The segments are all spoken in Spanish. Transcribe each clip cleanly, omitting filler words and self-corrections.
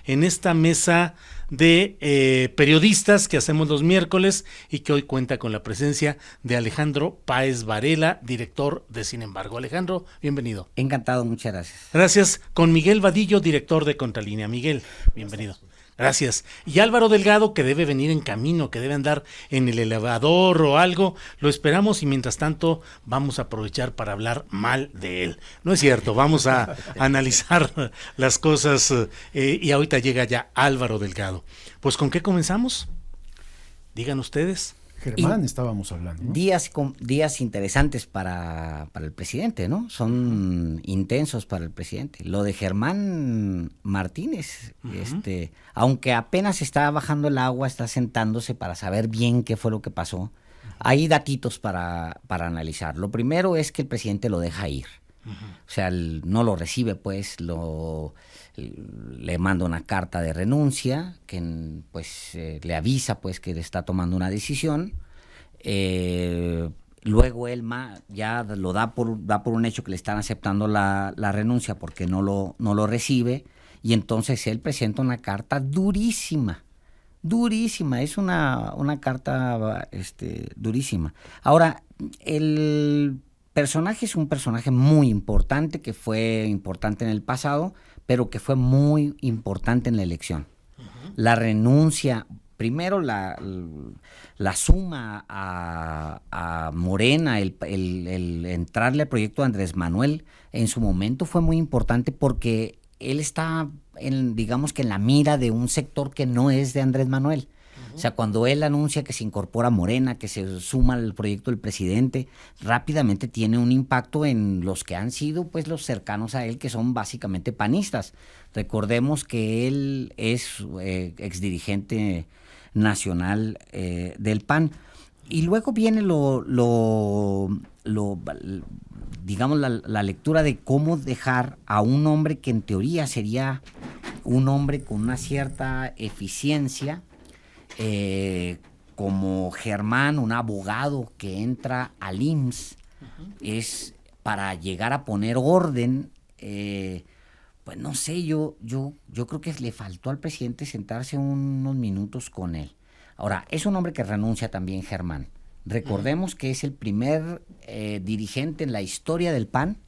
en esta mesa de periodistas que hacemos los miércoles y que hoy cuenta con la presencia de Alejandro Páez Varela, director de Sin embargo. Alejandro, bienvenido. Encantado, muchas gracias. Gracias. Con Miguel Vadillo, director de Contralínea. Miguel, bienvenido. Gracias. Y Álvaro Delgado, que debe venir en camino, que debe andar en el elevador o algo, lo esperamos y mientras tanto vamos a aprovechar para hablar mal de él. No es cierto, vamos a analizar las cosas y ahorita llega ya Álvaro Delgado. Pues ¿con qué comenzamos? Digan ustedes. Germán, estábamos hablando, ¿no? Días interesantes para el presidente, ¿no? Son intensos para el presidente. Lo de Germán Martínez, aunque apenas está bajando el agua, está sentándose para saber bien qué fue lo que pasó, hay datitos para analizar. Lo primero es que el presidente lo deja ir. O sea, no lo recibe, pues, le manda una carta de renuncia que le avisa pues que está tomando una decisión. Luego él ya lo da por un hecho que le están aceptando la renuncia porque no lo recibe, y entonces él presenta una carta durísima, es una carta durísima. Ahora, el personaje es un personaje muy importante, que fue importante en el pasado, pero que fue muy importante en la elección. La renuncia, primero la suma a Morena, el entrarle al proyecto de Andrés Manuel, en su momento fue muy importante porque él está, digamos que en la mira de un sector que no es de Andrés Manuel. O sea, cuando él anuncia que se incorpora Morena, que se suma al proyecto del presidente, rápidamente tiene un impacto en los que han sido pues los cercanos a él, que son básicamente panistas. Recordemos que él es exdirigente nacional del PAN. Y luego viene digamos, la lectura de cómo dejar a un hombre que en teoría sería un hombre con una cierta eficiencia, como Germán, un abogado que entra al IMSS, es para llegar a poner orden. Pues no sé, yo creo que le faltó al presidente sentarse unos minutos con él. Ahora, es un hombre que renuncia también, Germán. Recordemos que es el primer dirigente en la historia del PAN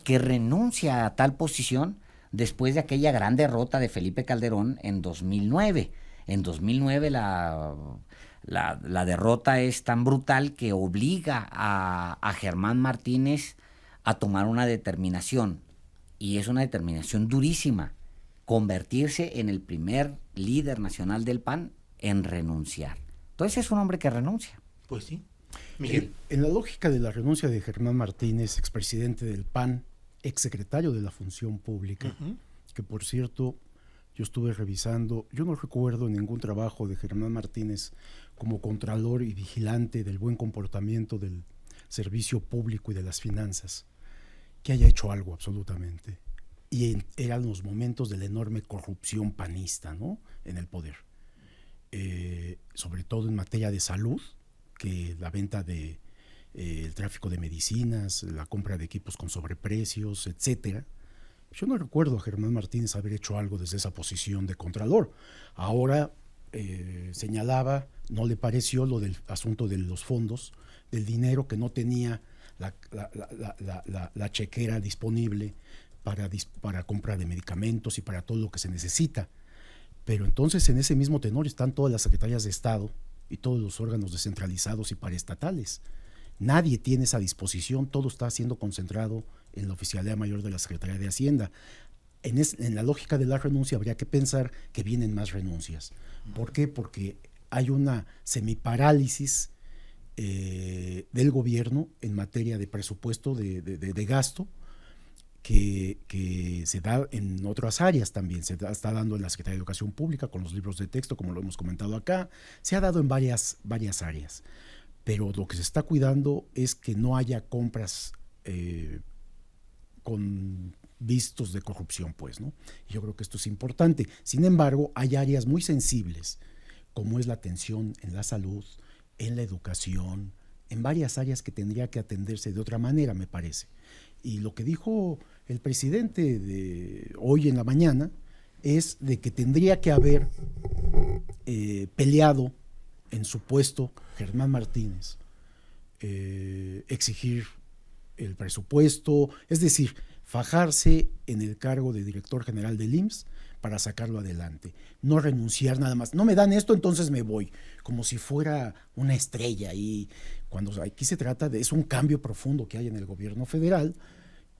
que renuncia a tal posición después de aquella gran derrota de Felipe Calderón en 2009. En 2009 la derrota es tan brutal que obliga a Germán Martínez a tomar una determinación, y es una determinación durísima: convertirse en el primer líder nacional del PAN en renunciar. Entonces es un hombre que renuncia. Pues sí. Miguel. En la lógica de la renuncia de Germán Martínez, expresidente del PAN, exsecretario de la Función Pública, que por cierto, yo estuve revisando, yo no recuerdo ningún trabajo de Germán Martínez como contralor y vigilante del buen comportamiento del servicio público y de las finanzas, que haya hecho algo absolutamente. Y eran los momentos de la enorme corrupción panista, ¿no?, en el poder. Sobre todo en materia de salud, que la venta el tráfico de medicinas, la compra de equipos con sobreprecios, etcétera. Yo no recuerdo a Germán Martínez haber hecho algo desde esa posición de contralor. Ahora señalaba, no le pareció lo del asunto de los fondos, del dinero, que no tenía la chequera disponible para compra de medicamentos y para todo lo que se necesita. Pero entonces en ese mismo tenor están todas las secretarías de Estado y todos los órganos descentralizados y paraestatales. Nadie tiene esa disposición, todo está siendo concentrado en la Oficialía Mayor de la Secretaría de Hacienda. En la lógica de la renuncia habría que pensar que vienen más renuncias. ¿Por qué? Porque hay una semiparálisis del gobierno en materia de presupuesto, de gasto, que se da en otras áreas también. Está dando en la Secretaría de Educación Pública con los libros de texto, como lo hemos comentado acá. Se ha dado en varias áreas. Pero lo que se está cuidando es que no haya compras con vistos de corrupción, pues, ¿no? Y yo creo que esto es importante. Sin embargo, hay áreas muy sensibles, como es la atención en la salud, en la educación, en varias áreas que tendría que atenderse de otra manera, me parece. Y lo que dijo el presidente hoy en la mañana es de que tendría que haber peleado en su puesto Germán Martínez, exigir el presupuesto, es decir, fajarse en el cargo de director general del IMSS para sacarlo adelante, no renunciar nada más. No me dan esto, entonces me voy, como si fuera una estrella. Y cuando aquí se trata de, es un cambio profundo que hay en el gobierno federal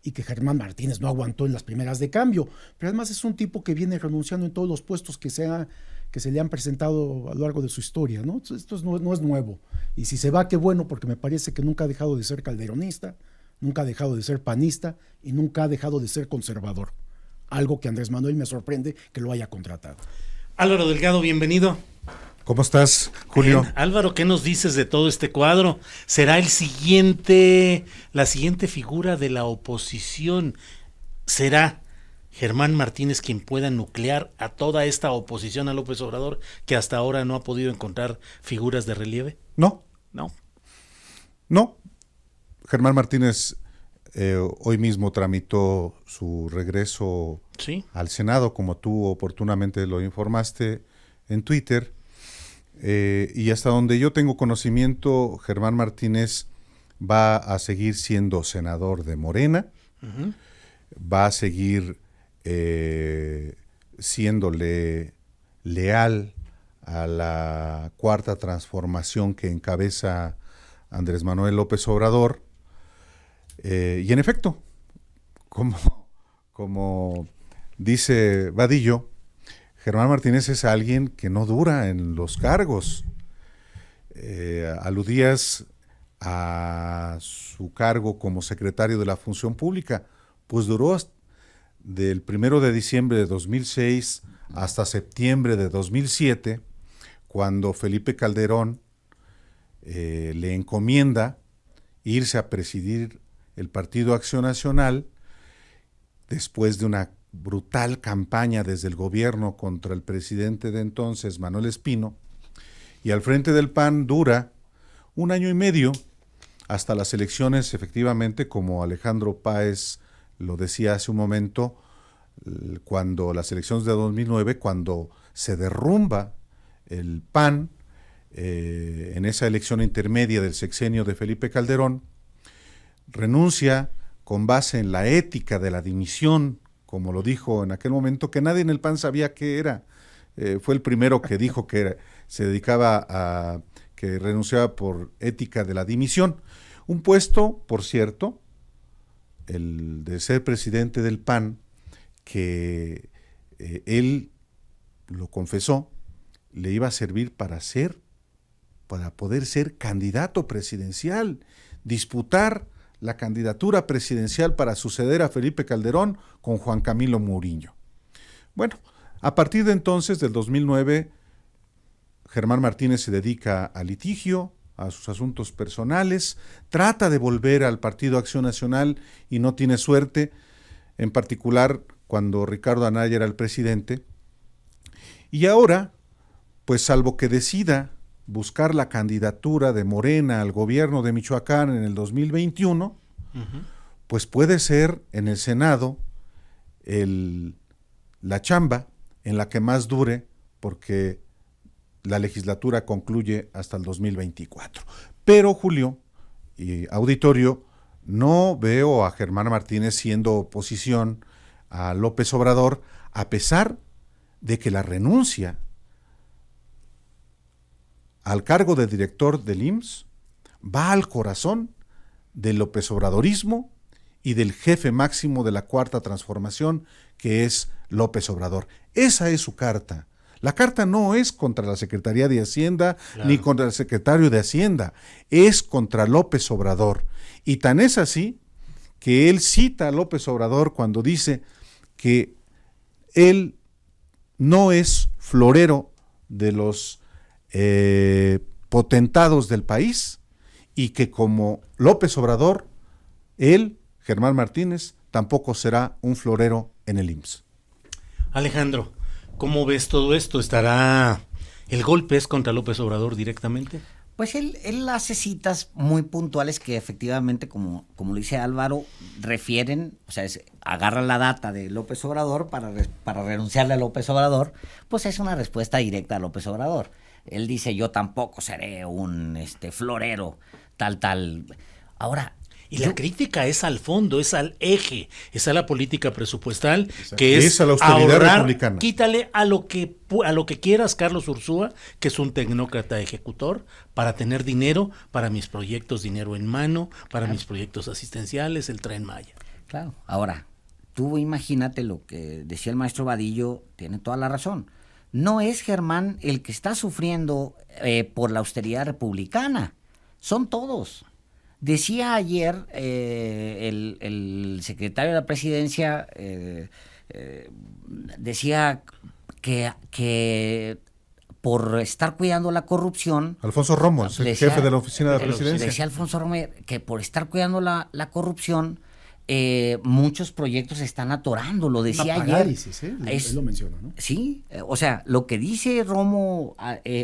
y que Germán Martínez no aguantó en las primeras de cambio, pero además es un tipo que viene renunciando en todos los puestos que se le han presentado a lo largo de su historia, ¿no? Esto no es nuevo. Y si se va, qué bueno, porque me parece que nunca ha dejado de ser calderonista, nunca ha dejado de ser panista y nunca ha dejado de ser conservador. Algo que Andrés Manuel me sorprende que lo haya contratado. Álvaro Delgado, bienvenido. ¿Cómo estás, Julio? Bien. Álvaro, ¿qué nos dices de todo este cuadro? ¿Será la siguiente figura de la oposición? ¿Será Germán Martínez quien pueda nuclear a toda esta oposición a López Obrador que hasta ahora no ha podido encontrar figuras de relieve? No. No. Germán Martínez hoy mismo tramitó su regreso Sí. al Senado, como tú oportunamente lo informaste en Twitter. Y hasta donde yo tengo conocimiento, Germán Martínez va a seguir siendo senador de Morena, Uh-huh. va a seguir siéndole leal a la cuarta transformación que encabeza Andrés Manuel López Obrador. Y en efecto, como dice Vadillo, Germán Martínez es alguien que no dura en los cargos. Aludías a su cargo como secretario de la Función Pública, pues duró del 1 de diciembre de 2006 hasta septiembre de 2007, cuando Felipe Calderón le encomienda irse a presidir el Partido Acción Nacional después de una brutal campaña desde el gobierno contra el presidente de entonces, Manuel Espino, y al frente del PAN dura 1 año y medio hasta las elecciones, efectivamente, como Alejandro Páez lo decía hace un momento, cuando las elecciones de 2009, cuando se derrumba el PAN en esa elección intermedia del sexenio de Felipe Calderón, renuncia con base en la ética de la dimisión, como lo dijo en aquel momento, que nadie en el PAN sabía qué era. Fue el primero que dijo que se dedicaba a, que renunciaba por ética de la dimisión. Un puesto, por cierto, el de ser presidente del PAN, que él lo confesó, le iba a servir para poder ser candidato presidencial, disputar la candidatura presidencial para suceder a Felipe Calderón con Juan Camilo Muriño. Bueno, a partir de entonces, del 2009, Germán Martínez se dedica al litigio, a sus asuntos personales, trata de volver al Partido Acción Nacional y no tiene suerte, en particular cuando Ricardo Anaya era el presidente. Y ahora, pues salvo que decida buscar la candidatura de Morena al gobierno de Michoacán en el 2021, uh-huh, pues puede ser en el Senado la chamba en la que más dure, porque la legislatura concluye hasta el 2024. Pero, Julio y auditorio, no veo a Germán Martínez siendo oposición a López Obrador, a pesar de que la renuncia al cargo de director del IMSS va al corazón del López Obradorismo y del jefe máximo de la Cuarta Transformación, que es López Obrador. Esa es su carta. La carta no es contra la Secretaría de Hacienda, claro, ni contra el secretario de Hacienda, es contra López Obrador. Y tan es así que él cita a López Obrador cuando dice que él no es florero de los potentados del país, y que como López Obrador, él, Germán Martínez, tampoco será un florero en el IMSS. Alejandro, ¿cómo ves todo esto? ¿El golpe es contra López Obrador directamente? Pues él hace citas muy puntuales que efectivamente, como lo dice Álvaro, refieren, o sea, agarra la data de López Obrador para renunciarle a López Obrador, pues es una respuesta directa a López Obrador. Él dice, yo tampoco seré un florero, tal. Ahora, y la crítica es al fondo, es al eje, es a la política presupuestal, Exacto. que es a la austeridad ahorrar, republicana. quítale a lo que quieras, Carlos Ursúa, que es un tecnócrata ejecutor, para tener dinero para mis proyectos, dinero en mano, para mis proyectos asistenciales, el Tren Maya. Claro, ahora, tú imagínate lo que decía el maestro Vadillo, tiene toda la razón. No es Germán el que está sufriendo por la austeridad republicana, son todos. Decía ayer el secretario de la Presidencia, decía que por estar cuidando la corrupción... Alfonso Romo, el jefe de la oficina de la Presidencia. Decía Alfonso Romo que por estar cuidando la corrupción, muchos proyectos se están atorando, lo decía una parálisis, ayer. Él lo menciona, ¿no? Sí, o sea, lo que dice Romo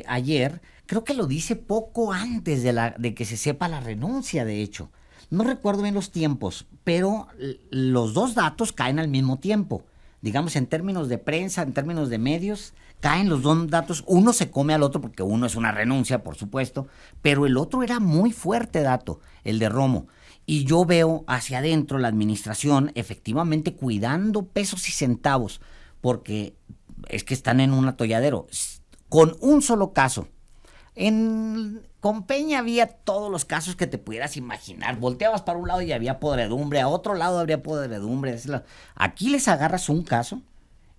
ayer, creo que lo dice poco antes de que se sepa la renuncia, de hecho. No recuerdo bien los tiempos, pero los dos datos caen al mismo tiempo. Digamos, en términos de prensa, en términos de medios, caen los dos datos. Uno se come al otro porque uno es una renuncia, por supuesto, pero el otro era muy fuerte dato, el de Romo. Y yo veo hacia adentro la administración efectivamente cuidando pesos y centavos, porque es que están en un atolladero. Con un solo caso. Con Peña había todos los casos que te pudieras imaginar. Volteabas para un lado y había podredumbre, a otro lado habría podredumbre. Aquí les agarras un caso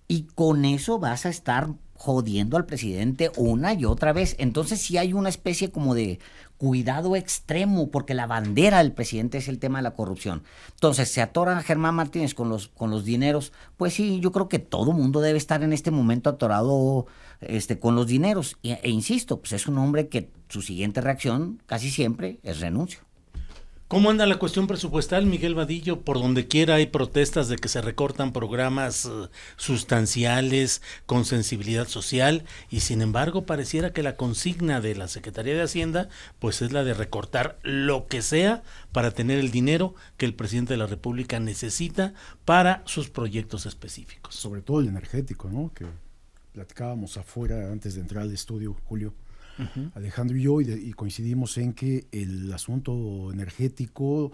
y con eso vas a estar jodiendo al presidente una y otra vez. Entonces sí hay una especie como de cuidado extremo, porque la bandera del presidente es el tema de la corrupción. Entonces, ¿se atora Germán Martínez con los dineros? Pues sí, yo creo que todo mundo debe estar en este momento atorado con los dineros. E insisto, pues es un hombre que su siguiente reacción casi siempre es renuncio. ¿Cómo anda la cuestión presupuestal, Miguel Vadillo? Por donde quiera hay protestas de que se recortan programas sustanciales con sensibilidad social y sin embargo pareciera que la consigna de la Secretaría de Hacienda pues es la de recortar lo que sea para tener el dinero que el presidente de la República necesita para sus proyectos específicos. Sobre todo el energético, ¿no? Que platicábamos afuera antes de entrar al estudio, Julio. Alejandro y yo, y coincidimos en que el asunto energético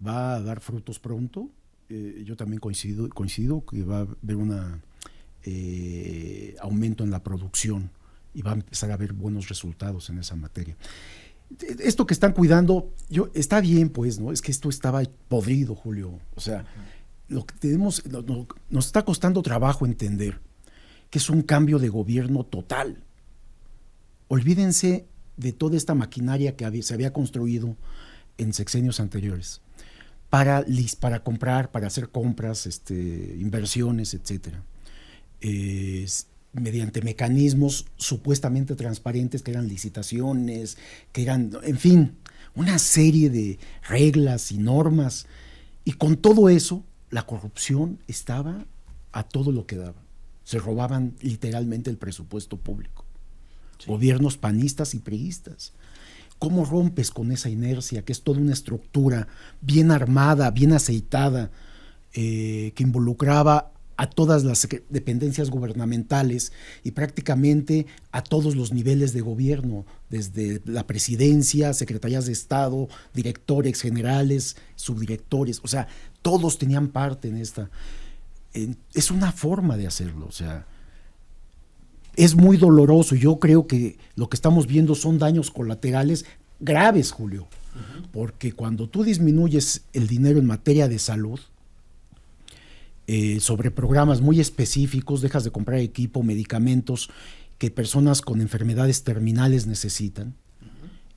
va a dar frutos pronto. Yo también coincido que va a haber un aumento en la producción y va a empezar a haber buenos resultados en esa materia. Esto que están cuidando, está bien, pues, ¿no? Es que esto estaba podrido, Julio. O sea, lo que tenemos, nos está costando trabajo entender que es un cambio de gobierno total. Olvídense de toda esta maquinaria que se había construido en sexenios anteriores para comprar, para hacer compras, inversiones, etcétera. Mediante mecanismos supuestamente transparentes que eran licitaciones, que eran, en fin, una serie de reglas y normas. Y con todo eso, la corrupción estaba a todo lo que daba. Se robaban literalmente el presupuesto público. Sí. Gobiernos panistas y priistas. ¿Cómo rompes con esa inercia, que es toda una estructura bien armada, bien aceitada, que involucraba a todas las dependencias gubernamentales y prácticamente a todos los niveles de gobierno, desde la presidencia, secretarías de Estado, directores generales, subdirectores, o sea, todos tenían parte en esta. Es una forma de hacerlo, o sea, es muy doloroso. Yo creo que lo que estamos viendo son daños colaterales graves, Julio, porque cuando tú disminuyes el dinero en materia de salud, sobre programas muy específicos, dejas de comprar equipo, medicamentos que personas con enfermedades terminales necesitan,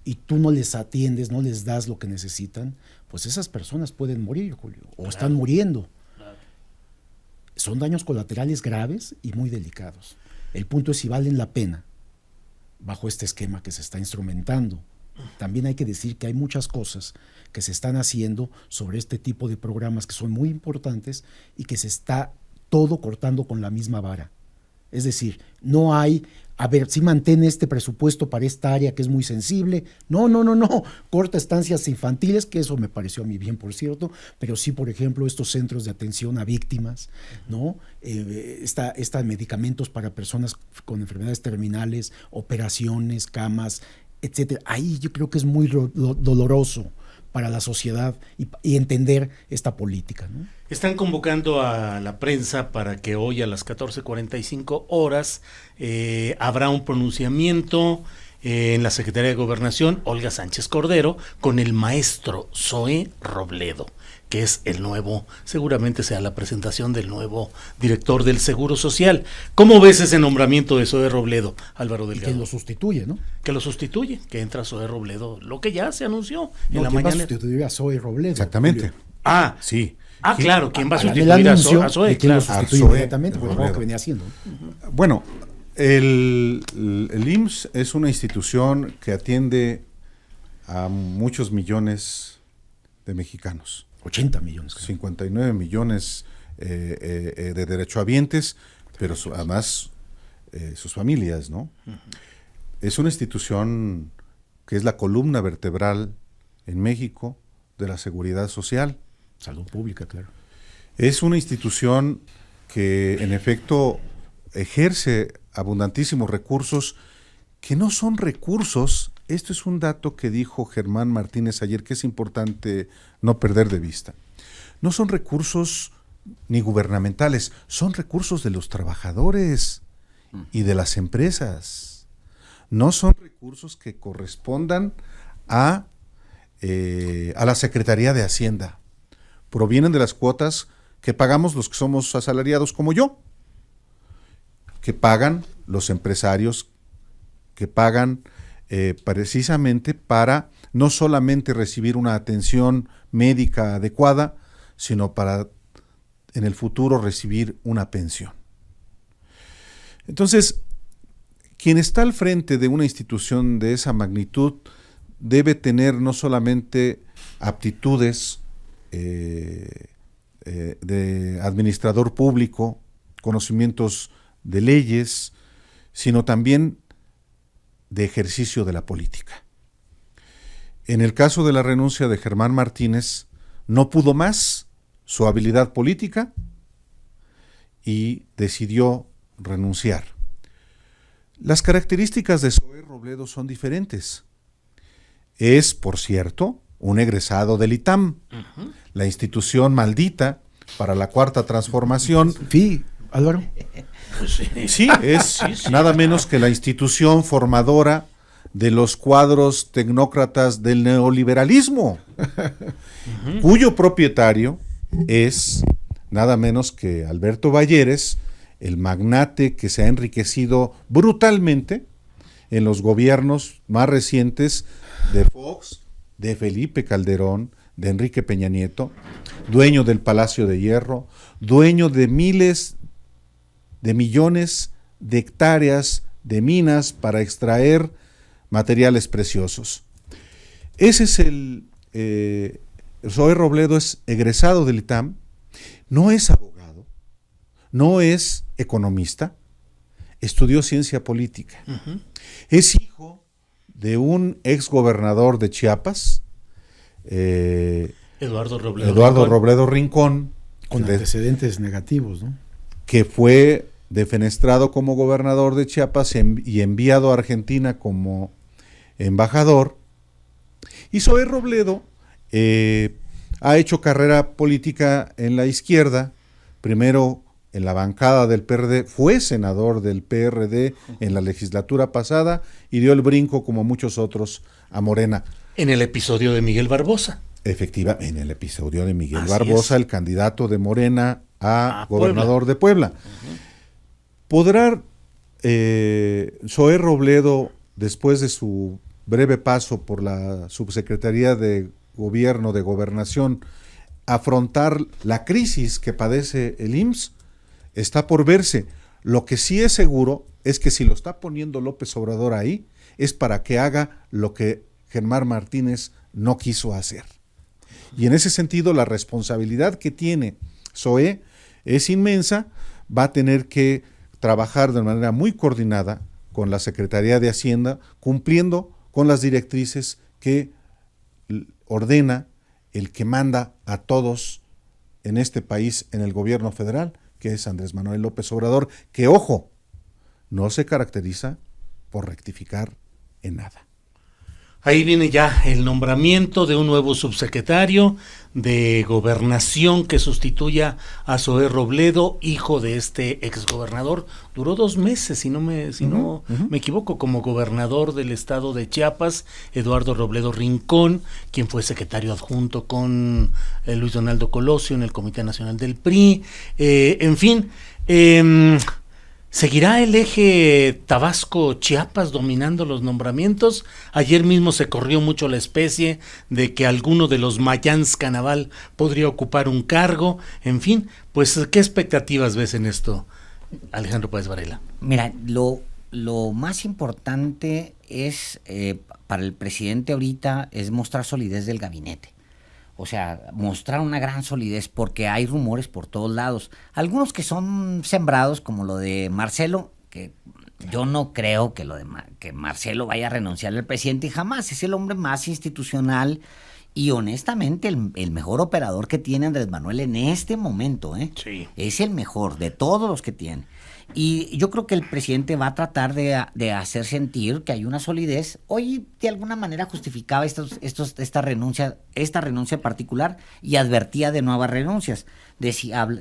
y tú no les atiendes, no les das lo que necesitan, pues esas personas pueden morir, Julio, o están muriendo. Son daños colaterales graves y muy delicados. El punto es si valen la pena bajo este esquema que se está instrumentando. También hay que decir que hay muchas cosas que se están haciendo sobre este tipo de programas que son muy importantes y que se está todo cortando con la misma vara. Es decir, no hay, a ver, si mantén este presupuesto para esta área que es muy sensible. No. Corta estancias infantiles, que eso me pareció a mí bien, por cierto, pero sí, por ejemplo, estos centros de atención a víctimas, ¿no? Medicamentos para personas con enfermedades terminales, operaciones, camas, etcétera. Ahí yo creo que es muy doloroso para la sociedad y entender esta política, ¿no? Están convocando a la prensa para que hoy a las 14:45 horas habrá un pronunciamiento en la Secretaría de Gobernación, Olga Sánchez Cordero, con el maestro Zoé Robledo, que es el nuevo, seguramente sea la presentación del nuevo director del Seguro Social. ¿Cómo ves ese nombramiento de Zoé Robledo, Álvaro Delgado? Que lo sustituye, ¿no? Que lo sustituye, que entra Zoé Robledo, lo que ya se anunció en No, la ¿quién va a mañana. sustituir a Zoé Robledo? Exactamente. Julio? Ah, Sí. claro, ¿quién va a Hágame sustituir el anuncio a Zoé? de quién lo Claro. sustituye A Zoé inmediatamente, por lo Robledo. que venía haciendo. Bueno, el IMSS es una institución que atiende a muchos millones de mexicanos. 80 millones. Creo. 59 millones de derechohabientes, pero además sus familias, ¿no? Es una institución que es la columna vertebral en México de la seguridad social. Salud pública, claro. Es una institución que en efecto ejerce abundantísimos recursos que no son recursos. Esto es un dato que dijo Germán Martínez ayer que es importante no perder de vista. No son recursos ni gubernamentales, son recursos de los trabajadores y de las empresas. No son recursos que correspondan a la Secretaría de Hacienda. Provienen de las cuotas que pagamos los que somos asalariados como yo, que pagan los empresarios, que pagan precisamente para no solamente recibir una atención médica adecuada, sino para en el futuro recibir una pensión. Entonces, quien está al frente de una institución de esa magnitud debe tener no solamente aptitudes de administrador público, conocimientos de leyes, sino también de ejercicio de la política. En el caso de la renuncia de Germán Martínez, no pudo más su habilidad política y decidió renunciar. Las características de Zoé Robledo son diferentes. Es, por cierto, un egresado del ITAM, la institución maldita para la Cuarta Transformación. Sí, Álvaro. Sí, es nada menos que la institución formadora de los cuadros tecnócratas del neoliberalismo, cuyo propietario es nada menos que Alberto Balleres, el magnate que se ha enriquecido brutalmente en los gobiernos más recientes de Fox, de Felipe Calderón, de Enrique Peña Nieto, dueño del Palacio de Hierro, dueño de miles de millones de hectáreas de minas para extraer materiales preciosos. Ese es Zoé Robledo es egresado del ITAM, no es abogado, no es economista, estudió ciencia política. Es hijo de un exgobernador de Chiapas, Eduardo Robledo Rincón, Con antecedentes negativos, ¿no? que fue defenestrado como gobernador de Chiapas y enviado a Argentina como embajador. Y Zoé Robledo ha hecho carrera política en la izquierda, primero en la bancada del PRD, fue senador del PRD en la legislatura pasada y dio el brinco, como muchos otros, a Morena. En el episodio de Miguel Barbosa. Efectiva, en el episodio de Miguel Así Barbosa, es. el candidato de Morena a gobernador de Puebla. ¿Podrá Zoé Robledo, después de su breve paso por la Subsecretaría de Gobierno de Gobernación, afrontar la crisis que padece el IMSS? Está por verse. Lo que sí es seguro es que si lo está poniendo López Obrador ahí, es para que haga lo que Germán Martínez no quiso hacer. Y en ese sentido, la responsabilidad que tiene Zoé es inmensa. Va a tener que trabajar de manera muy coordinada con la Secretaría de Hacienda, cumpliendo con las directrices que ordena el que manda a todos en este país, en el gobierno federal, que es Andrés Manuel López Obrador, que, ojo, no se caracteriza por rectificar en nada. Ahí viene ya el nombramiento de un nuevo subsecretario de Gobernación que sustituya a Zoé Robledo, hijo de este exgobernador. Duró 2 meses, si no me equivoco, como gobernador del estado de Chiapas, Eduardo Robledo Rincón, quien fue secretario adjunto con Luis Donaldo Colosio en el Comité Nacional del PRI. En fin, ¿seguirá el eje Tabasco-Chiapas dominando los nombramientos? Ayer mismo se corrió mucho la especie de que alguno de los Mayans Canaval podría ocupar un cargo. En fin, pues, ¿qué expectativas ves en esto, Alejandro Páez Varela? Mira, lo más importante es, para el presidente ahorita, es mostrar solidez del gabinete. O sea, mostrar una gran solidez, porque hay rumores por todos lados. Algunos que son sembrados, como lo de Marcelo, que yo no creo que que Marcelo vaya a renunciar al presidente, y jamás. Es el hombre más institucional y honestamente el mejor operador que tiene Andrés Manuel en este momento. Sí. Es el mejor de todos los que tiene. Y yo creo que el presidente va a tratar de hacer sentir que hay una solidez. Hoy de alguna manera justificaba esta renuncia en particular, y advertía de nuevas renuncias.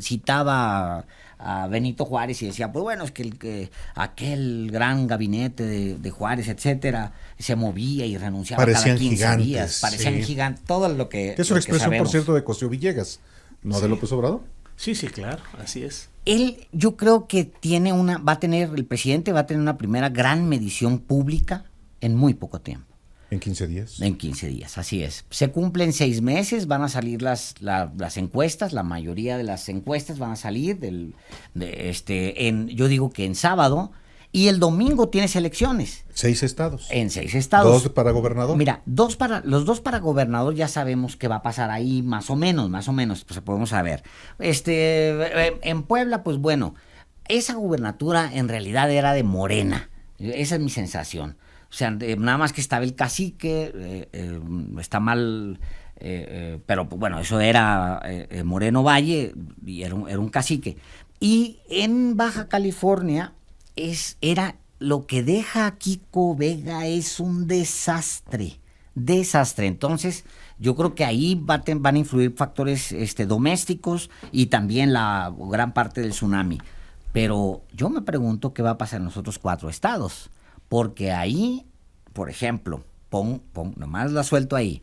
Citaba a Benito Juárez y decía, pues bueno, es que aquel gran gabinete de Juárez, etcétera, se movía y renunciaba Parecían cada 15 gigantes, días. Parecían sí. gigantes, todo lo que Que es una lo que expresión, por sabemos. cierto, de Cosío Villegas, no Sí. de López Obrador. Sí, claro, así es. Yo creo que el presidente va a tener una primera gran medición pública en muy poco tiempo. En 15 días. En 15 días, así es. Se cumplen 6 meses, van a salir las encuestas, la mayoría de las encuestas van a salir yo digo que en sábado, y el domingo tienes elecciones. 6 estados. En 6 estados. 2 para gobernador. Mira, los 2 para gobernador ya sabemos qué va a pasar ahí, más o menos, pues podemos saber. En Puebla, pues bueno, esa gubernatura en realidad era de Morena. Esa es mi sensación. O sea, nada más que estaba el cacique, está mal, pero pues, bueno, eso era Moreno Valle, y era un cacique. Y en Baja California era lo que deja Kiko Vega, es un desastre. Entonces, yo creo que ahí van a influir factores domésticos y también la gran parte del tsunami. Pero yo me pregunto qué va a pasar en los otros 4 estados. Porque ahí, por ejemplo, nomás la suelto ahí,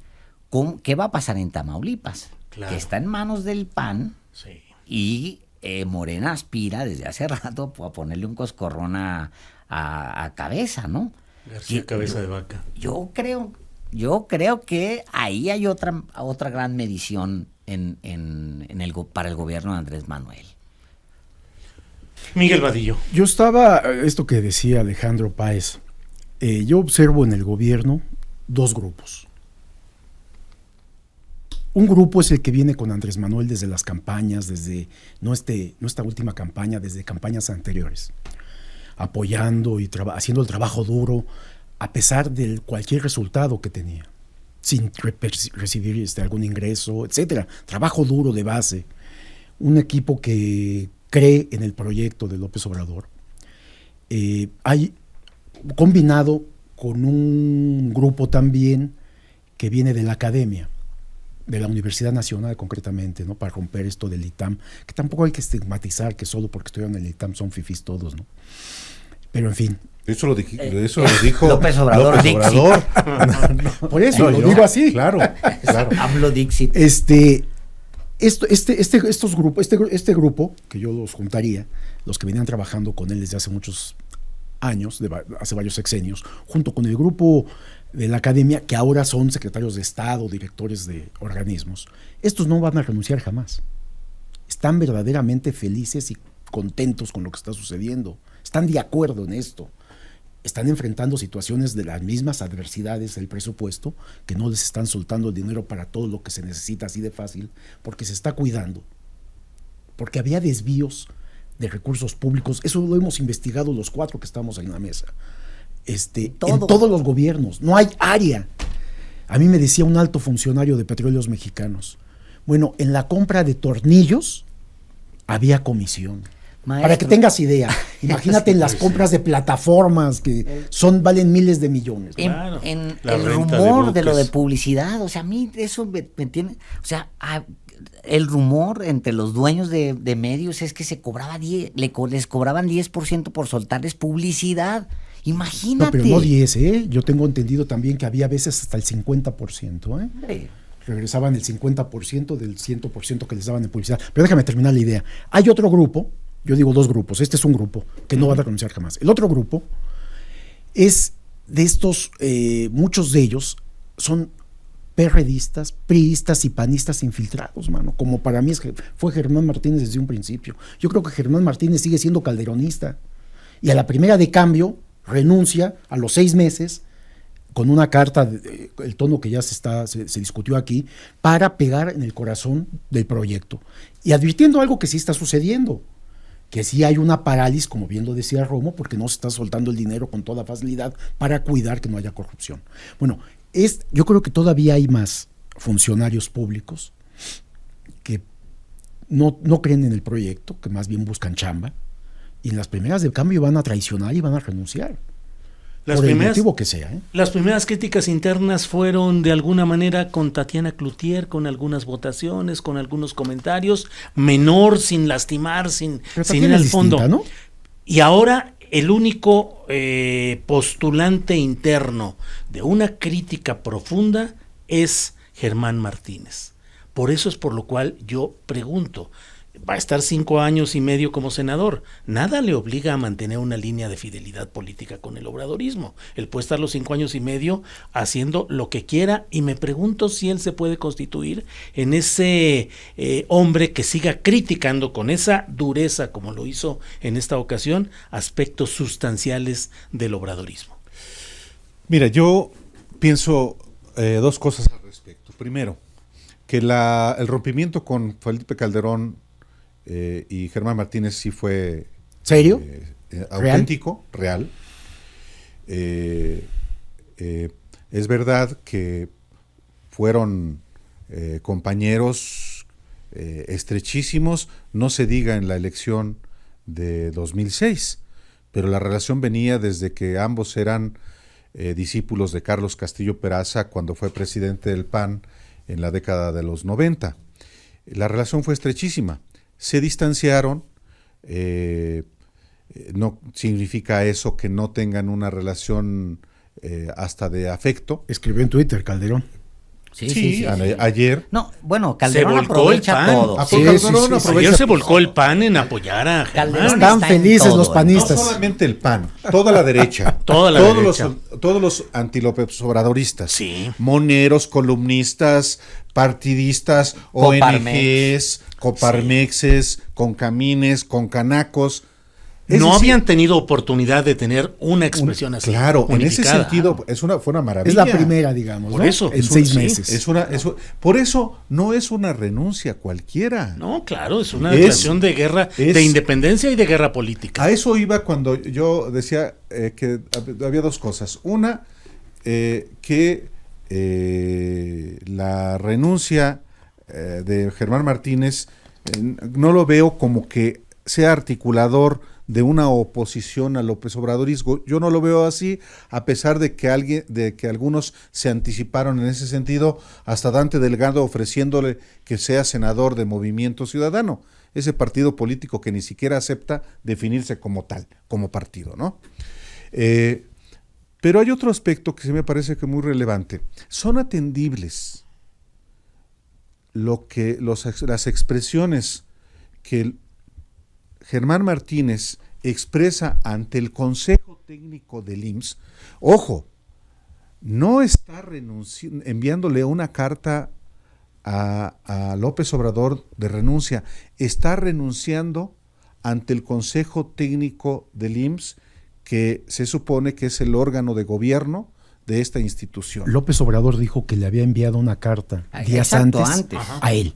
¿qué va a pasar en Tamaulipas? Claro. Que está en manos del PAN, Sí. y Morena aspira desde hace rato a ponerle un coscorrón a Cabeza, ¿no? García Cabeza de Vaca. Yo creo que ahí hay otra gran medición para el gobierno de Andrés Manuel. Miguel Vadillo. Yo estaba, esto que decía Alejandro Páez, yo observo en el gobierno 2 grupos. Un grupo es el que viene con Andrés Manuel desde las campañas, no esta última campaña, desde campañas anteriores, apoyando y haciendo el trabajo duro a pesar de cualquier resultado que tenía, sin recibir algún ingreso, etcétera. Trabajo duro de base. Un equipo que cree en el proyecto de López Obrador. Hay combinado con un grupo también que viene de la academia, de la Universidad Nacional concretamente, ¿no? Para romper esto del ITAM, que tampoco hay que estigmatizar que solo porque estudian en el ITAM son fifís todos, ¿no? Pero en fin. Eso lo dijo López Obrador. Por eso lo digo así. Claro. Hablo Dixit. Este grupo, que yo los juntaría, los que venían trabajando con él desde hace muchos años, hace varios sexenios, junto con el grupo de la academia, que ahora son secretarios de Estado, directores de organismos, estos no van a renunciar jamás. Están verdaderamente felices y contentos con lo que está sucediendo. Están de acuerdo en esto. Están enfrentando situaciones de las mismas adversidades del presupuesto, que no les están soltando el dinero para todo lo que se necesita así de fácil, porque se está cuidando. Porque había desvíos de recursos públicos. Eso lo hemos investigado los 4 que estamos en la mesa. En Todo. todos los gobiernos. No hay área. A mí me decía un alto funcionario de Petróleos Mexicanos. Bueno, en la compra de tornillos había comisión. Maestro. Para que tengas idea, imagínate en las compras de plataformas que valen miles de millones. Claro. En La el renta de rumor de lo de buques. publicidad, o sea, a mí eso me tiene, o sea, el rumor entre los dueños de medios es que se cobraba les cobraban 10% por soltarles publicidad. Imagínate. No, pero no 10, ¿eh? Yo tengo entendido también que había veces hasta el 50%, ¿eh? Hombre, Regresaban el 50% del 100% que les daban de publicidad. Pero déjame terminar la idea. Hay otro grupo, yo digo 2 grupos, este es un grupo que no va a renunciar jamás. El otro grupo es de estos, muchos de ellos son perredistas, priistas y panistas infiltrados, mano, como para mí fue Germán Martínez desde un principio. Yo creo que Germán Martínez sigue siendo calderonista y a la primera de cambio renuncia a los 6 meses con una carta, el tono que ya se discutió aquí, para pegar en el corazón del proyecto y advirtiendo algo que sí está sucediendo, que sí hay una parálisis, como bien lo decía Romo, porque no se está soltando el dinero con toda facilidad para cuidar que no haya corrupción. Bueno, yo creo que todavía hay más funcionarios públicos que no creen en el proyecto, que más bien buscan chamba, y en las primeras de cambio van a traicionar y van a renunciar. Por el motivo que sea, ¿eh? Las primeras críticas internas fueron de alguna manera con Tatiana Cloutier, con algunas votaciones, con algunos comentarios, menor, sin lastimar, sin ir al fondo. Distinta, ¿no? Y ahora el único postulante interno de una crítica profunda es Germán Martínez. Por eso es por lo cual yo pregunto, va a estar 5 años y medio como senador. Nada le obliga a mantener una línea de fidelidad política con el obradorismo. Él puede estar los 5 años y medio haciendo lo que quiera y me pregunto si él se puede constituir en ese hombre que siga criticando con esa dureza como lo hizo en esta ocasión aspectos sustanciales del obradorismo. Mira, yo pienso 2 cosas al respecto. Primero, que el rompimiento con Felipe Calderón y Germán Martínez sí fue ¿serio? Auténtico, real. Es verdad que fueron compañeros estrechísimos, no se diga en la elección de 2006, pero la relación venía desde que ambos eran discípulos de Carlos Castillo Peraza cuando fue presidente del PAN en la década de los 90. La relación fue estrechísima. Se distanciaron, no significa eso que no tengan una relación hasta de afecto. Escribió en Twitter Calderón. Sí. Ayer. No, bueno, Calderón Se volcó aprovecha el PAN. todo. Calderón aprovecha Ayer se todo. volcó el PAN en apoyar a Germán. Calderón Están está en felices todo, los panistas. No solamente el PAN, toda la derecha. Toda la derecha. Todos los anti-López Obradoristas. Sí. Moneros, columnistas, partidistas, Coparmex. ONGs, Coparmexes, Concamines, Concanacos. Es No decir, habían tenido oportunidad de tener una expresión así. Claro, en ese unificada. sentido fue una maravilla. Es la primera, digamos, Por ¿no? eso. En Es 6 sí, meses. Por eso no es una renuncia cualquiera. No, claro, es una declaración de guerra, de independencia y de guerra política. A eso iba cuando yo decía que había 2 cosas. Una, que la renuncia de Germán Martínez no lo veo como que sea articulador de una oposición al López Obradorismo. Yo no lo veo así, a pesar de que algunos se anticiparon en ese sentido, hasta Dante Delgado ofreciéndole que sea senador de Movimiento Ciudadano, ese partido político que ni siquiera acepta definirse como tal, como partido, ¿no? Pero hay otro aspecto que sí me parece que es muy relevante. Son atendibles las expresiones que Germán Martínez expresa ante el Consejo Técnico del IMSS. Ojo, no está enviándole una carta a López Obrador de renuncia, está renunciando ante el Consejo Técnico del IMSS, que se supone que es el órgano de gobierno de esta institución. López Obrador dijo que le había enviado una carta días Exacto, antes a él.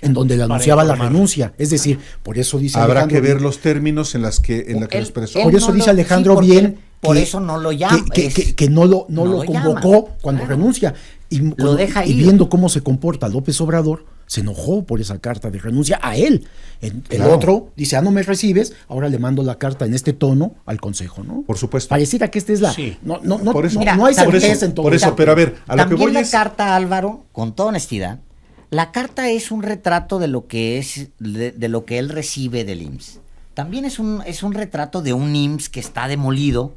en donde le Para anunciaba la informar. renuncia. Es decir, por eso dice Habrá Alejandro que ver bien- los términos en la que lo expresó. Por eso dice Alejandro porque bien por que- eso no lo llama. que no lo no lo convocó llama. cuando Claro. renuncia. Y, Lo deja y ir. viendo cómo se comporta López Obrador, se enojó por esa carta de renuncia a él. El Claro. otro dice, no me recibes, ahora le mando la carta en este tono al Consejo, ¿no? Por supuesto. Pareciera que esta es la... Sí. No Por eso. no hay Mira, por certeza eso, en todo por eso, esto. pero a ver, a lo que También voy la es... carta, Álvaro, con toda honestidad, la carta es un retrato de lo que es, de lo que él recibe del IMSS. También es un retrato de un IMSS que está demolido,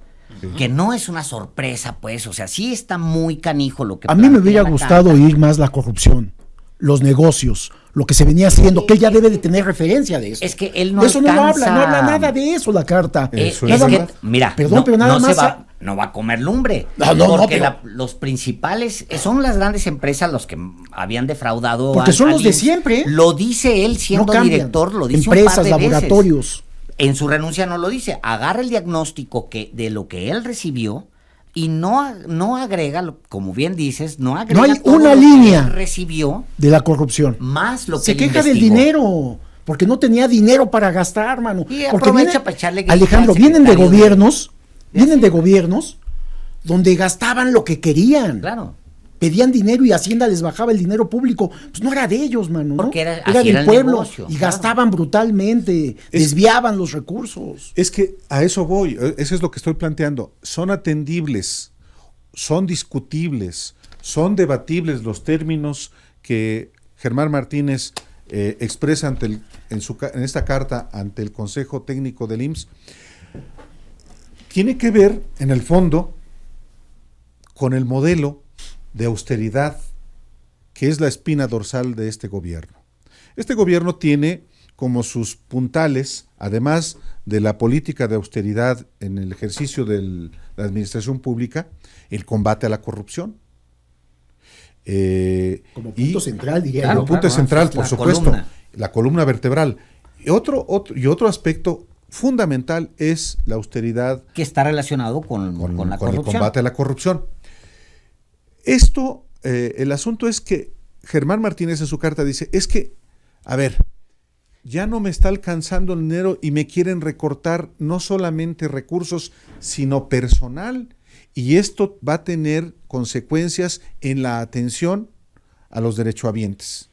que no es una sorpresa, pues, o sea, sí está muy canijo lo que A mí me plantea hubiera la gustado carta. oír más la corrupción, los negocios, lo que se venía haciendo, que él ya debe de tener referencia de eso. Es que él no de eso no alcanza. habla nada de eso la carta. Eso Es es Nada que, más- mira, Perdón, pero nada no más se va, no va a comer lumbre. No, porque pero- los principales son las grandes empresas los que habían defraudado. Porque son al los de IMSS. siempre. Lo dice él siendo no cambian. director, lo dice Empresas, un par de veces. laboratorios. En su renuncia no lo dice. Agarra el diagnóstico de lo que él recibió y no agrega, como bien dices, no agrega hay todo una lo que línea. él recibió, De la corrupción. más lo que Se él queja del investigó. dinero, porque no tenía dinero para gastar, mano. Y Porque aprovecha para echarle grilla Alejandro, al vienen de secretario gobiernos, Ya vienen sé. de gobiernos donde gastaban lo que querían. Claro. Pedían dinero y Hacienda les bajaba el dinero público. Pues no era de ellos, mano. ¿no? Porque así del era el pueblo. negocio, Y claro. gastaban brutalmente, desviaban los recursos. Es que a eso voy, eso es lo que estoy planteando. Son atendibles, son discutibles, son debatibles los términos que Germán Martínez expresa en esta carta ante el Consejo Técnico del IMSS. Tiene que ver, en el fondo, con el modelo de austeridad que es la espina dorsal de este gobierno. Este gobierno tiene como sus puntales, además de la política de austeridad en el ejercicio de la administración pública, el combate a la corrupción. Como punto central, diría Claro, yo. Como punto central, por la supuesto, columna. la columna vertebral. Y otro aspecto fundamental es la austeridad Que está relacionado con la con el corrupción. combate a la corrupción. Esto, el asunto es que Germán Martínez en su carta dice, es que, a ver, ya no me está alcanzando el dinero y me quieren recortar no solamente recursos, sino personal, y esto va a tener consecuencias en la atención a los derechohabientes.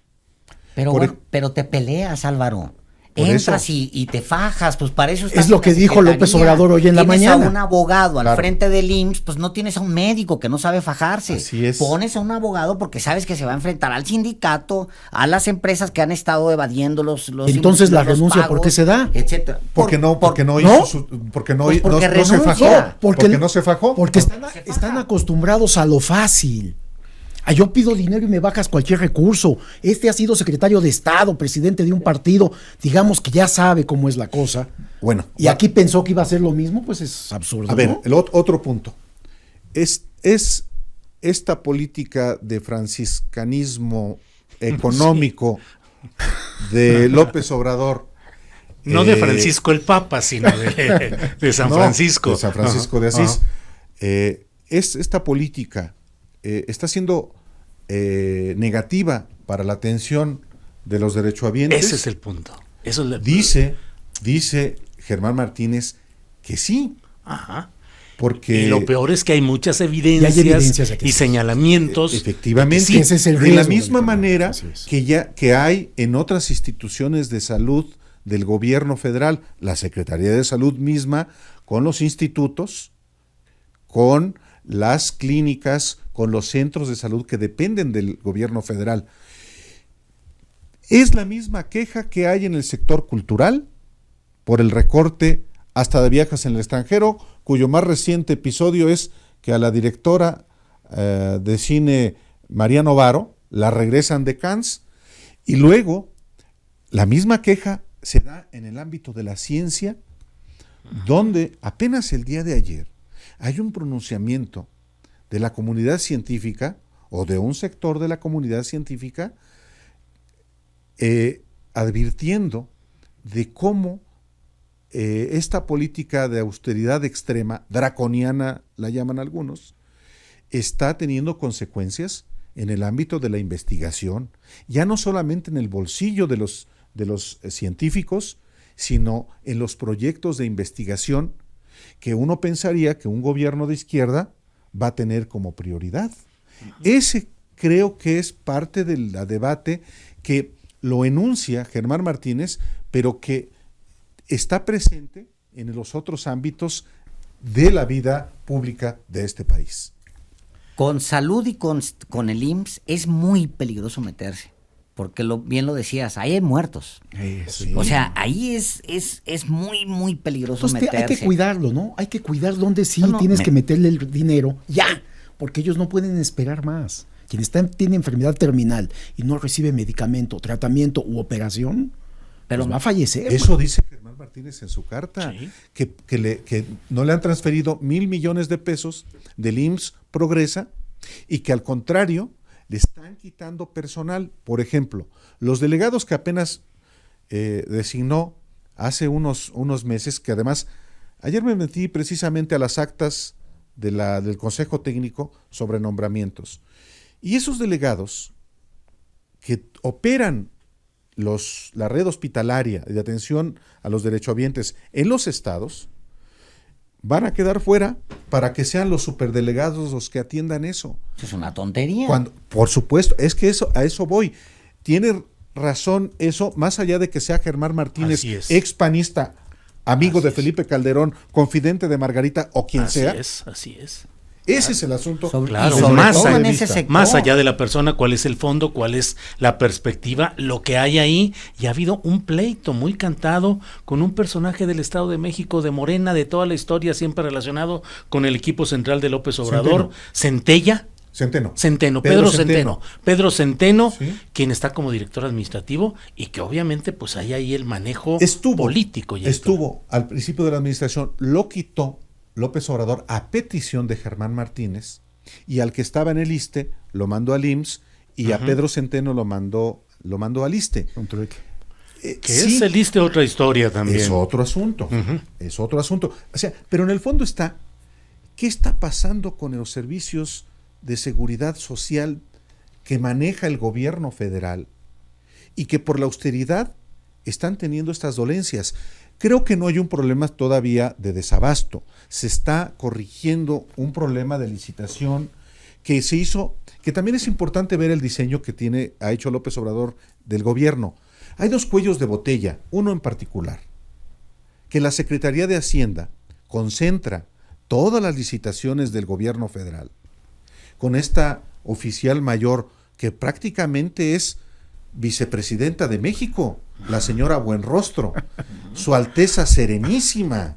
Pero, Por bueno, pero te peleas, Álvaro. Por Entras eso. y te fajas, pues para eso estás Es lo en que la dijo López secretaría. Obrador hoy en la Tienes mañana. a un abogado al Claro. frente del IMSS, pues no tienes a un médico que no sabe fajarse. Así es. Pones a un abogado porque sabes que se va a enfrentar al sindicato, a las empresas que han estado evadiendo los Entonces, la los renuncia, ¿por qué se da? Etcétera. Porque no ¿no? hizo porque no, Pues porque no se renuncia. fajó. Porque no se fajó. Porque No se están faja. acostumbrados a lo fácil. Yo pido dinero y me bajas cualquier recurso. Este ha sido secretario de Estado, presidente de un partido, digamos que ya sabe cómo es la cosa. Bueno, Y aquí pensó que iba a ser lo mismo, pues es absurdo. a ver, ¿no? otro punto. Es esta política de franciscanismo económico de López Obrador. No de Francisco el Papa, sino de San No, Francisco. de San Francisco de Asís. Es esta política está siendo negativa para la atención de los derechohabientes. Ese es el punto. Eso es Dice Germán Martínez que sí, Ajá. porque Y lo peor es que hay muchas evidencias, evidencias de que y sí. señalamientos. efectivamente, Sí, ese es el de la riesgo misma del tema. manera Así es. que hay en otras instituciones de salud del gobierno federal, la Secretaría de Salud misma, con los institutos, con las clínicas, con los centros de salud que dependen del gobierno federal. Es la misma queja que hay en el sector cultural por el recorte hasta de viajes en el extranjero, cuyo más reciente episodio es que a la directora de cine Mariano Varo la regresan de Cannes, y luego la misma queja se da en el ámbito de la ciencia, donde apenas el día de ayer hay un pronunciamiento de la comunidad científica o de un sector de la comunidad científica advirtiendo de cómo esta política de austeridad extrema, draconiana la llaman algunos, está teniendo consecuencias en el ámbito de la investigación, ya no solamente en el bolsillo de los científicos, sino en los proyectos de investigación que uno pensaría que un gobierno de izquierda va a tener como prioridad. Ese creo que es parte del debate que lo enuncia Germán Martínez, pero que está presente en los otros ámbitos de la vida pública de este país. Con salud y con el IMSS es muy peligroso meterse, porque bien lo decías, ahí hay muertos. Sí. O sea, ahí es muy, muy peligroso Entonces meterse. hay que cuidarlo, ¿no? Hay que cuidar donde sí No, tienes que meterle el dinero ya, porque ellos no pueden esperar más. Quien tiene enfermedad terminal y no recibe medicamento, tratamiento u operación, pues va a fallecer. Eso dice Germán Martínez en su carta, Sí. que no le han transferido 1,000 millones de pesos del IMSS Progresa y que al contrario le están quitando personal. Por ejemplo, los delegados que apenas designó hace unos meses, que además ayer me metí precisamente a las actas del Consejo Técnico sobre nombramientos. Y esos delegados que operan la red hospitalaria de atención a los derechohabientes en los estados van a quedar fuera para que sean los superdelegados los que atiendan eso. Es una tontería. Por supuesto, es que a eso voy. Tiene razón eso, más allá de que sea Germán Martínez, ex panista, amigo de Felipe Calderón, confidente de Margarita o quien sea. Así es. Ese es el asunto. Claro, más allá de la persona, cuál es el fondo, cuál es la perspectiva, lo que hay ahí. Y ha habido un pleito muy cantado con un personaje del Estado de México, de Morena, de toda la historia, siempre relacionado con el equipo central de López Obrador, Pedro Centeno, ¿sí? Quien está como director administrativo y que obviamente pues hay ahí el manejo político. Estuvo al principio de la administración, lo quitó López Obrador a petición de Germán Martínez, y al que estaba en el ISSSTE lo mandó al IMSS y a Pedro Centeno lo mandó al ISSSTE. Que es el ISSSTE otra historia también. Es otro asunto. Es otro asunto. O sea, pero en el fondo está, ¿qué está pasando con los servicios de seguridad social que maneja el gobierno federal y que por la austeridad están teniendo estas dolencias? Creo que no hay un problema todavía de desabasto. Se está corrigiendo un problema de licitación que se hizo, que también es importante ver el diseño que ha hecho López Obrador del gobierno. Hay dos cuellos de botella, uno en particular, que la Secretaría de Hacienda concentra todas las licitaciones del gobierno federal con esta oficial mayor que prácticamente es vicepresidenta de México, la señora Buenrostro, Su Alteza Serenísima,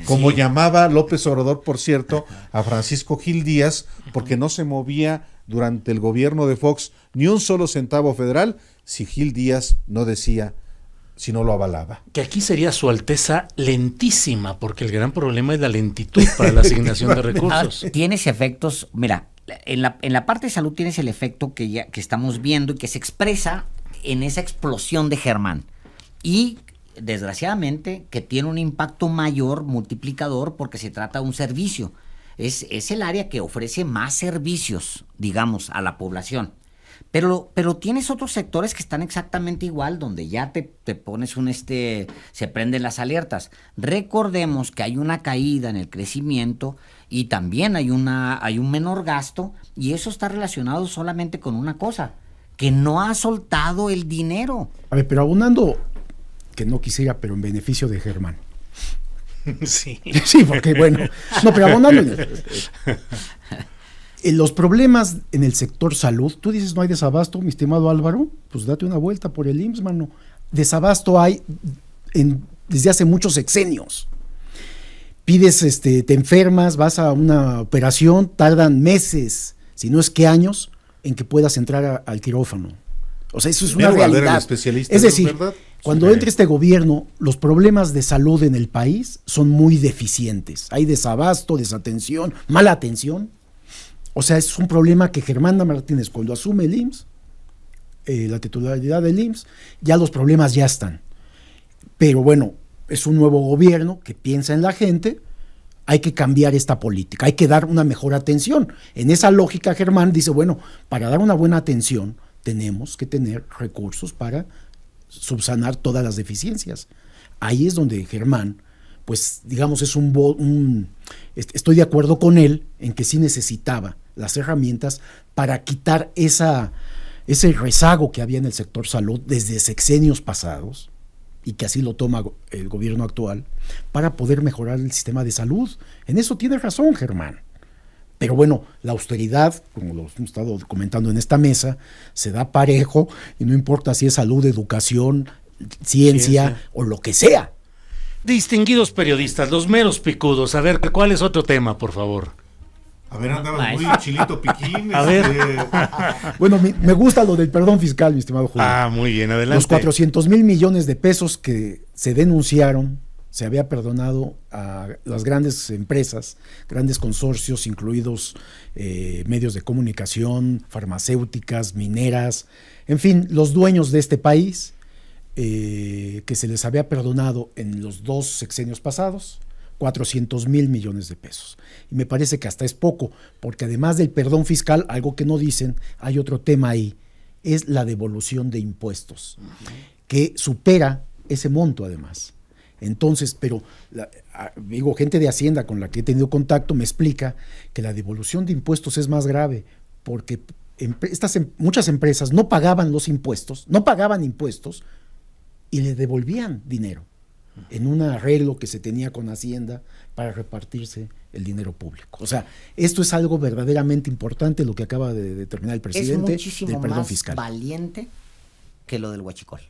como llamaba López Obrador, por cierto, a Francisco Gil Díaz, porque no se movía durante el gobierno de Fox ni un solo centavo federal si Gil Díaz no decía, si no lo avalaba. Que aquí sería Su Alteza Lentísima, porque el gran problema es la lentitud para la asignación de recursos. Tienes efectos, mira, en la parte de salud tienes el efecto que estamos viendo y que se expresa en esa explosión de Germán. Y desgraciadamente que tiene un impacto mayor, multiplicador, porque se trata de un servicio. Es el área que ofrece más servicios, digamos, a la población. Pero tienes otros sectores que están exactamente igual, donde ya te pones se prenden las alertas. Recordemos que hay una caída en el crecimiento y también hay un menor gasto, y eso está relacionado solamente con una cosa, que no ha soltado el dinero. A ver, pero abundando, que no quisiera, pero en beneficio de Germán. Sí. Sí, porque bueno, no, pero abundando. Los problemas en el sector salud, tú dices no hay desabasto, mi estimado Álvaro, pues date una vuelta por el IMSS, mano. Desabasto hay desde hace muchos sexenios. Pides, te enfermas, vas a una operación, tardan meses, si no es que años, en que puedas entrar al quirófano. O sea, eso es una realidad. Es decir, cuando entre este gobierno, los problemas de salud en el país son muy deficientes. Hay desabasto, desatención, mala atención. O sea, es un problema que Germán Martínez, cuando asume el IMSS, la titularidad del IMSS, ya los problemas ya están. Pero bueno, es un nuevo gobierno que piensa en la gente, hay que cambiar esta política, hay que dar una mejor atención. En esa lógica, Germán dice, bueno, para dar una buena atención tenemos que tener recursos para subsanar todas las deficiencias. Ahí es donde Germán, pues digamos, estoy de acuerdo con él en que sí necesitaba las herramientas para quitar ese rezago que había en el sector salud desde sexenios pasados, y que así lo toma el gobierno actual, para poder mejorar el sistema de salud. En eso tiene razón, Germán. Pero bueno, la austeridad, como lo hemos estado comentando en esta mesa, se da parejo, y no importa si es salud, educación, ciencia o lo que sea. Distinguidos periodistas, los meros picudos, a ver, ¿cuál es otro tema, por favor? A ver, andabas muy chilito piquín. A ver. Bueno, me gusta lo del perdón fiscal, mi estimado Julio. Muy bien, adelante. Los 400,000 millones de pesos que se denunciaron, se había perdonado a las grandes empresas, grandes consorcios, incluidos medios de comunicación, farmacéuticas, mineras, en fin, los dueños de este país, que se les había perdonado en los 2 sexenios pasados, 400,000 millones de pesos. Y me parece que hasta es poco, porque además del perdón fiscal, algo que no dicen, hay otro tema ahí, es la devolución de impuestos, que supera ese monto además. Entonces, pero gente de Hacienda con la que he tenido contacto me explica que la devolución de impuestos es más grave, porque muchas empresas no pagaban los impuestos, no pagaban impuestos y le devolvían dinero en un arreglo que se tenía con Hacienda para repartirse el dinero público. O sea, esto es algo verdaderamente importante, lo que acaba de determinar el presidente del perdón fiscal. Es muchísimo más valiente que lo del huachicol.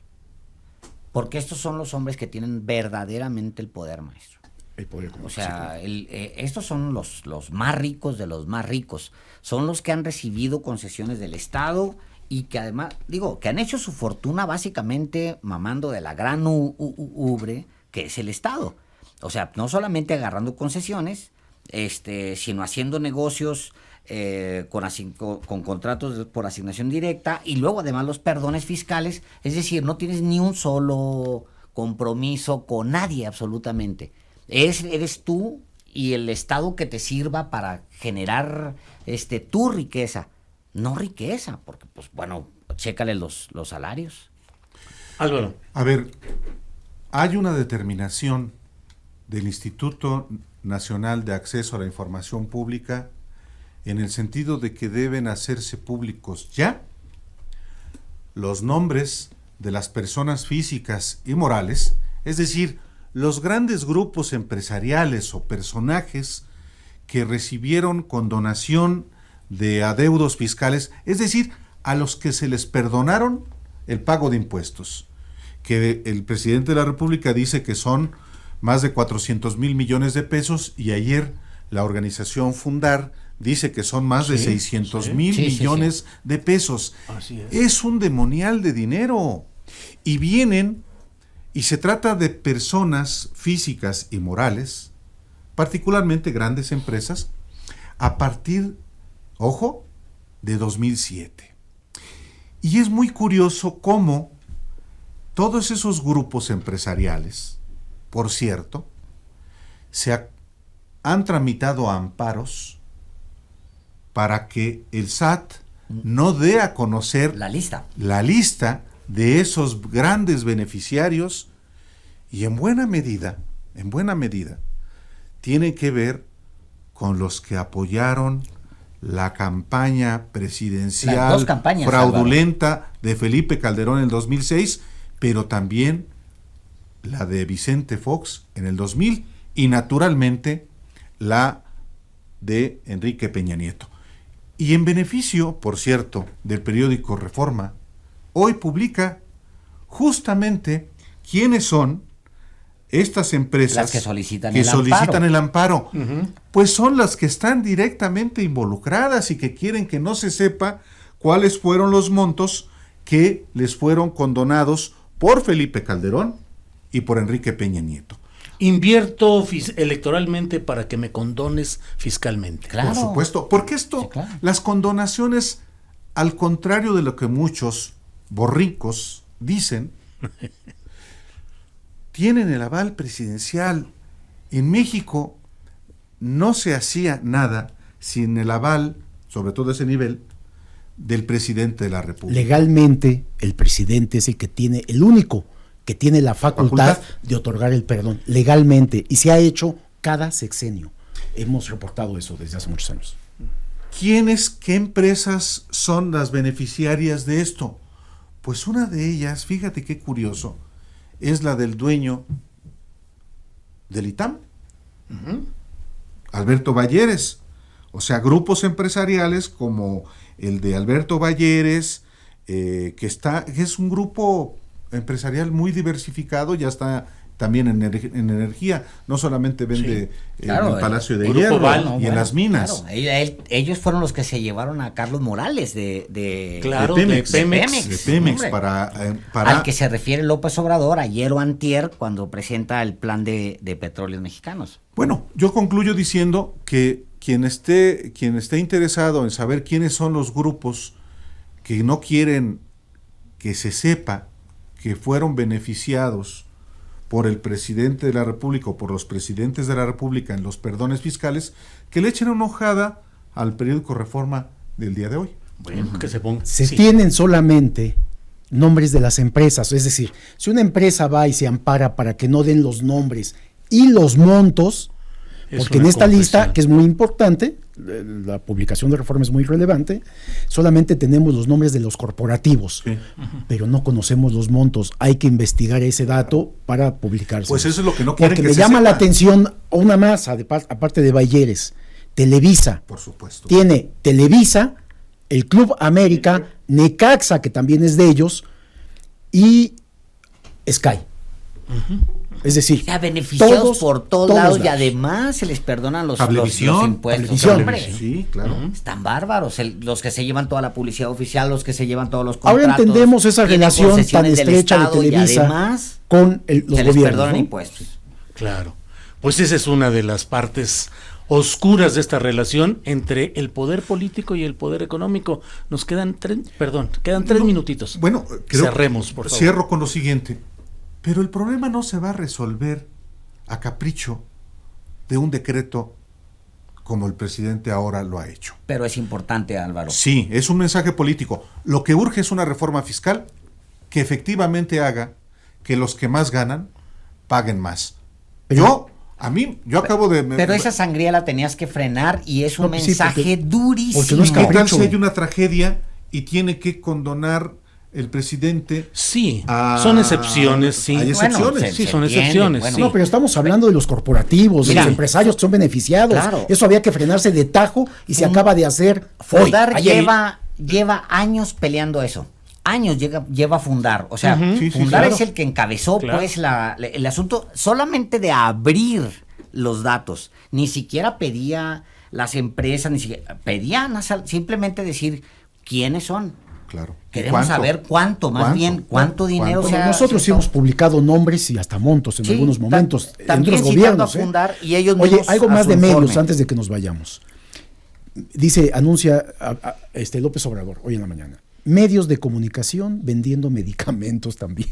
Porque estos son los hombres que tienen verdaderamente el poder, maestro. El poder, o sea, estos son los más ricos de los más ricos. Son los que han recibido concesiones del Estado y que además, que han hecho su fortuna básicamente mamando de la gran ubre que es el Estado. O sea, no solamente agarrando concesiones, sino haciendo negocios con contratos por asignación directa, y luego además los perdones fiscales. Es decir, no tienes ni un solo compromiso con nadie absolutamente. Eres tú y el Estado que te sirva para generar tu riqueza. No riqueza, porque pues bueno, chécale los salarios. Álvaro. A ver, hay una determinación del Instituto Nacional de Acceso a la Información Pública en el sentido de que deben hacerse públicos ya los nombres de las personas físicas y morales, es decir, los grandes grupos empresariales o personajes que recibieron condonación de adeudos fiscales, es decir, a los que se les perdonaron el pago de impuestos, que el presidente de la República dice que son más de 400,000 millones de pesos, y ayer la organización Fundar dice que son más de 600,000 millones de pesos. Así es. Es un demonial de dinero. Y vienen, y se trata de personas físicas y morales, particularmente grandes empresas, a partir, ojo, de 2007. Y es muy curioso cómo todos esos grupos empresariales, por cierto, han tramitado amparos para que el SAT no dé a conocer la lista de esos grandes beneficiarios, y en buena medida tiene que ver con los que apoyaron la campaña presidencial las 2 campañas, fraudulenta, Álvaro, de Felipe Calderón en el 2006, pero también la de Vicente Fox en el 2000, y naturalmente la de Enrique Peña Nieto. Y en beneficio, por cierto, del periódico Reforma, hoy publica justamente quiénes son estas empresas las que solicitan el amparo. Uh-huh. Pues son las que están directamente involucradas y que quieren que no se sepa cuáles fueron los montos que les fueron condonados por Felipe Calderón y por Enrique Peña Nieto. Invierto electoralmente para que me condones fiscalmente. Claro. Por supuesto, porque esto, claro, las condonaciones, al contrario de lo que muchos borricos dicen, tienen el aval presidencial. En México, no se hacía nada sin el aval, sobre todo ese nivel, del presidente de la República. Legalmente, el presidente es el único que tiene la facultad de otorgar el perdón, legalmente, y se ha hecho cada sexenio. Hemos reportado eso desde hace muchos años. ¿Qué empresas son las beneficiarias de esto? Pues una de ellas, fíjate qué curioso, es la del dueño del ITAM, Alberto Balleres. O sea, grupos empresariales como el de Alberto Balleres, que es un grupo empresarial muy diversificado, ya está también en energía, no solamente vende en el Palacio de Hierro y en las minas. Claro, ellos fueron los que se llevaron a Carlos Morales de Pemex para al que se refiere López Obrador ayer o antier cuando presenta el plan de petróleos mexicanos. Bueno, yo concluyo diciendo que quien esté interesado en saber quiénes son los grupos que no quieren que se sepa que fueron beneficiados por el presidente de la República o por los presidentes de la República en los perdones fiscales, que le echen una hojada al periódico Reforma del día de hoy. Bueno, que se ponga. Se tienen solamente nombres de las empresas, es decir, si una empresa va y se ampara para que no den los nombres y los montos, porque en esta lista, que es muy importante, la publicación de Reforma es muy relevante, solamente tenemos los nombres de los corporativos, pero no conocemos los montos. Hay que investigar ese dato para publicarse. Pues eso es lo que no quieren porque que me se llama sepa. la atención una más, aparte de Balleres, Televisa. Por supuesto. Tiene Televisa, el Club América, Necaxa, que también es de ellos, y Sky. Es decir, ya beneficiados por todos lados y lados. además se les perdonan los Cablevisión, impuestos. Cablevisión. Sí, claro. Están bárbaros, los que se llevan toda la publicidad oficial, los que se llevan todos los Ahora contratos. entendemos esa tienen relación tan concesiones del estrecha de Estado Televisa y además con los se les gobiernos, perdonan ¿no? impuestos. Claro. Pues esa es una de las partes oscuras de esta relación entre el poder político y el poder económico. Nos quedan quedan tres minutitos. Bueno, cerremos, por favor. Cierro con lo siguiente. Pero el problema no se va a resolver a capricho de un decreto como el presidente ahora lo ha hecho. Pero es importante, Álvaro. Sí, es un mensaje político. Lo que urge es una reforma fiscal que efectivamente haga que los que más ganan paguen más. Yo acabo de... Pero esa sangría la tenías que frenar y es un No, sí, mensaje durísimo. porque no es ¿Qué tal capricho. si hay una tragedia y tiene que condonar el presidente? Sí, son excepciones, sí. Hay excepciones. Bueno, Sí, se son entiende, excepciones. bueno. sí. No, pero estamos hablando de los corporativos, de Mira, los empresarios que son beneficiados. claro. Eso había que frenarse de tajo y se acaba de hacer hoy. Fundar ayer. lleva años peleando eso. Años lleva a Fundar. O sea, Ujú. Sí, Fundar claro. es el que encabezó Claro. pues el asunto solamente de abrir los datos. Ni siquiera pedía las empresas, ni siquiera pedían simplemente decir quiénes son. Claro. Queremos saber cuánto dinero Bueno, se ha... nosotros sí hemos publicado nombres y hasta montos en Sí, algunos momentos en también otros citando gobiernos. a Fundar y ellos Oye, mismos algo a más su de informe. medios antes de que nos vayamos. Anuncia López Obrador hoy en la mañana. Medios de comunicación vendiendo medicamentos también.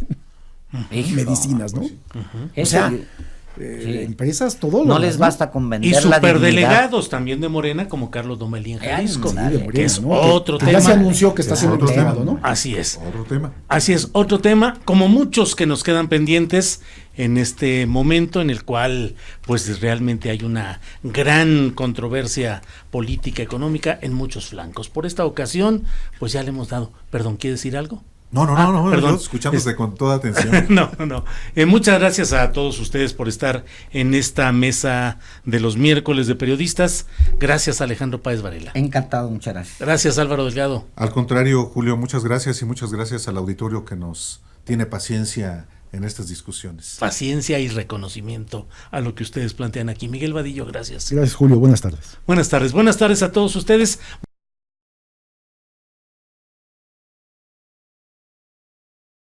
Hijo, Medicinas, ¿no? eso- O sea, sí. empresas, todo no les basta con vender Y la dignidad. superdelegados también de Morena, como Carlos Domelí en Jalisco, ándale, de que Morena, es ¿no? otro Que tema. ya se anunció que está siendo Otro tema. investigado, ¿no? Así es. Otro tema. Así es, otro tema, como muchos que nos quedan pendientes en este momento en el cual pues realmente hay una gran controversia política, económica en muchos flancos. Por esta ocasión, pues ya le hemos dado, perdón, ¿quiere decir algo? No, perdón. escuchándote con toda atención. No. Muchas gracias a todos ustedes por estar en esta mesa de los miércoles de periodistas. Gracias, Alejandro Páez Varela. Encantado, muchas gracias. Gracias, Álvaro Delgado. Al contrario, Julio, muchas gracias y muchas gracias al auditorio que nos tiene paciencia en estas discusiones. Paciencia y reconocimiento a lo que ustedes plantean aquí. Miguel Vadillo, gracias. Gracias, Julio. Buenas tardes. Buenas tardes a todos ustedes.